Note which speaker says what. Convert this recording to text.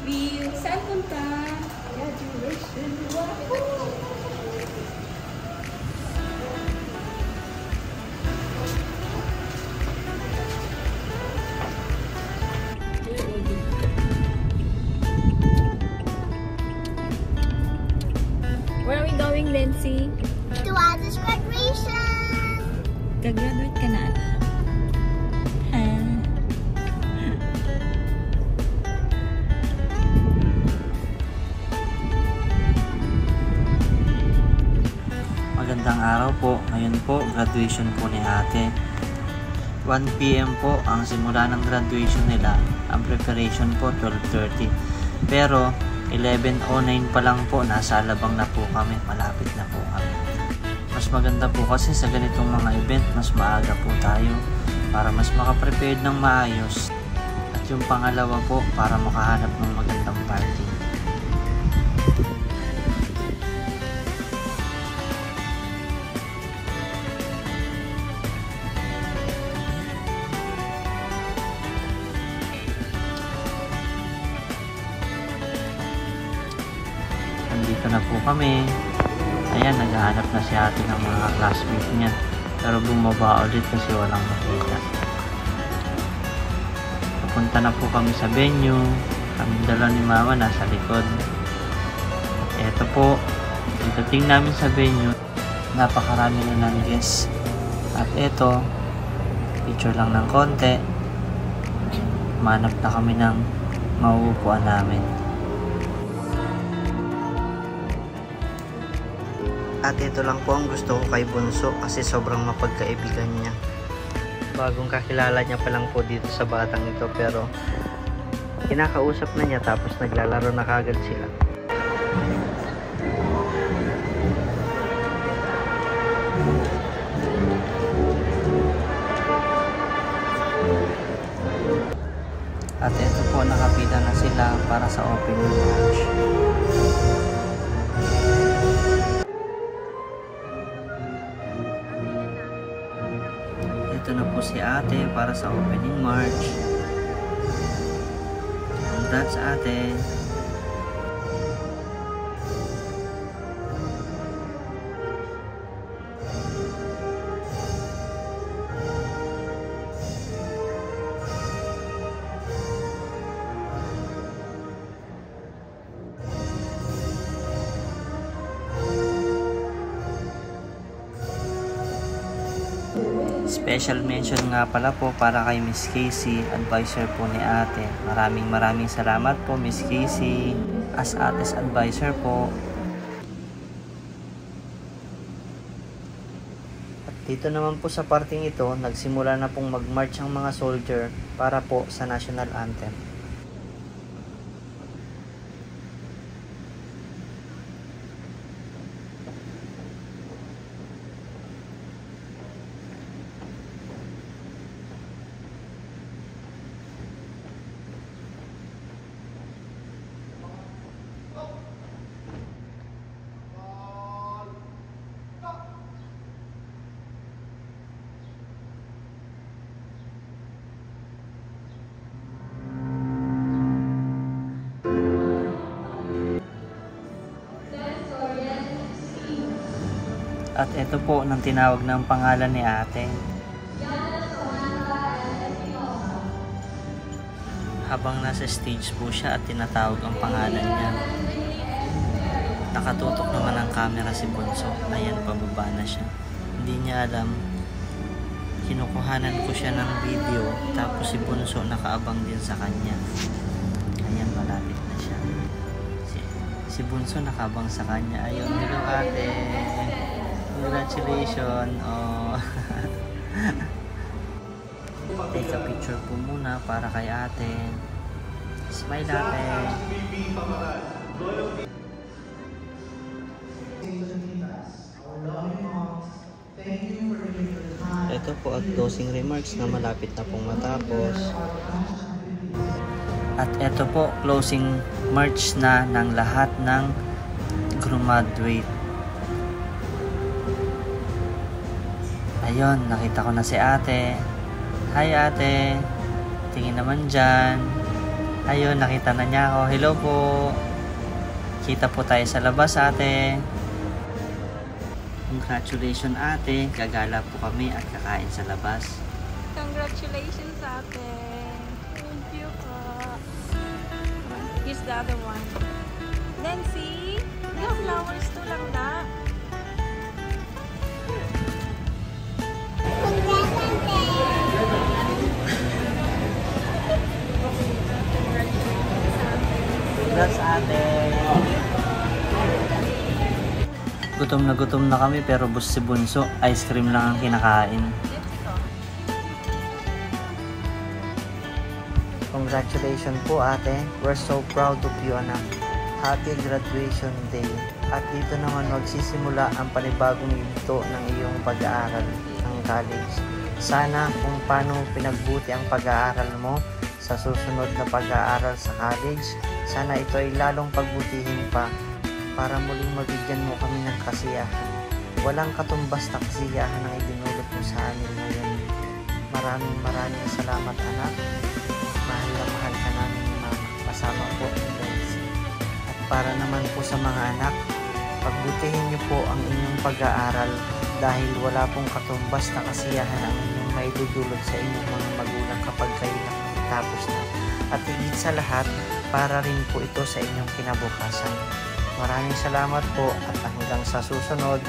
Speaker 1: Will, saan punta? Graduation. Wow! Where are we going, Lindsay?
Speaker 2: To Ada's graduation!
Speaker 1: Gagraduate ka na.
Speaker 3: Magandang araw po. Ngayon po, graduation po ni ate. 1 PM po ang simula ng graduation nila. Ang preparation po 12:30. Pero 11:09 pa lang po, nasa Alabang na po kami. Malapit na po kami. Mas maganda po kasi sa ganitong mga event, mas maaga po tayo para mas makaprepared ng maayos. At yung pangalawa po, para makahanap ng magandang party. Nandito na po kami. Ayan, naghahanap na si ate ng mga classmates niya. Pero bumaba ulit kasi walang makita. Papunta na po kami sa venue. Kami dalawa ni mama nasa likod. At eto po, pagdating namin sa venue, napakarami na ng guests. At eto, picture lang ng konti. Manap na kami ng mauupuan namin. At ito lang po ang gusto ko kay Bunso kasi sobrang mapagkaibigan niya. Bagong kakilala niya pa lang po dito sa batang ito, pero kinakausap na niya tapos naglalaro na kagad sila. At ito po, nakapila na sila para sa opening march. Ito na po si ate para sa opening march. Congrats ate. Special mention nga pala po para kay Miss Casey, advisor po ni ate. Maraming salamat po Miss Casey as ate's advisor po. At dito naman po sa parting ito, nagsimula na pong mag-march ang mga soldier para po sa national anthem. At ito po nang tinawag ng pangalan ni ate. Habang nasa stage po siya at tinatawag ang pangalan niya, nakatutok naman ang camera si Bunso. Ayan, pababa na siya. Hindi niya alam, kinukuhanan ko siya ng video, tapos si Bunso nakaabang din sa kanya. Ayan, malapit na siya. Si Bunso nakaabang sa kanya. Ayun, hello ate. Congratulations. Oh. Take a picture po muna para kay ate. Smile ate. Ito po at closing remarks na malapit na pong matapos. At ito po, closing march na ng lahat ng graduate. Ayun, nakita ko na si ate. Hi ate, tingin naman dyan. Ayun, nakita na niya ako. Hello po. Kita po tayo sa labas, ate. Congratulations, ate. Gagala po kami at kakain sa labas.
Speaker 1: Congratulations, ate. Thank you po. Here's the other one. Nancy, yung flowers to lang na.
Speaker 3: Congrats, ate. Gutom na kami pero si Bunso, ice cream lang ang kinakain. Congratulations po, ate. We're so proud of you, anak. Happy graduation day. At dito naman magsisimula ang panibagong yugto ng iyong pag-aaral ng college. Sana kung paano pinagbuti ang pag-aaral mo sa susunod na pag-aaral sa college, sana ito ay lalong pagbutihin pa para muling mabigyan mo kami ng kasiyahan. Walang katumbas na kasiyahan ang idinulot mo sa amin ngayon. Maraming salamat, anak. Mahal na mahal ka namin ni Mama. Kasama po ni Nancy. At para naman po sa mga anak, pagbutihin niyo po ang inyong pag-aaral dahil wala pong katumbas na kasiyahan ang inyong maidudulot sa inyong mga magulang kapag kayo nakatapos na. At higit sa lahat, para rin po ito sa inyong kinabukasan. Maraming salamat po at hanggang sa susunod.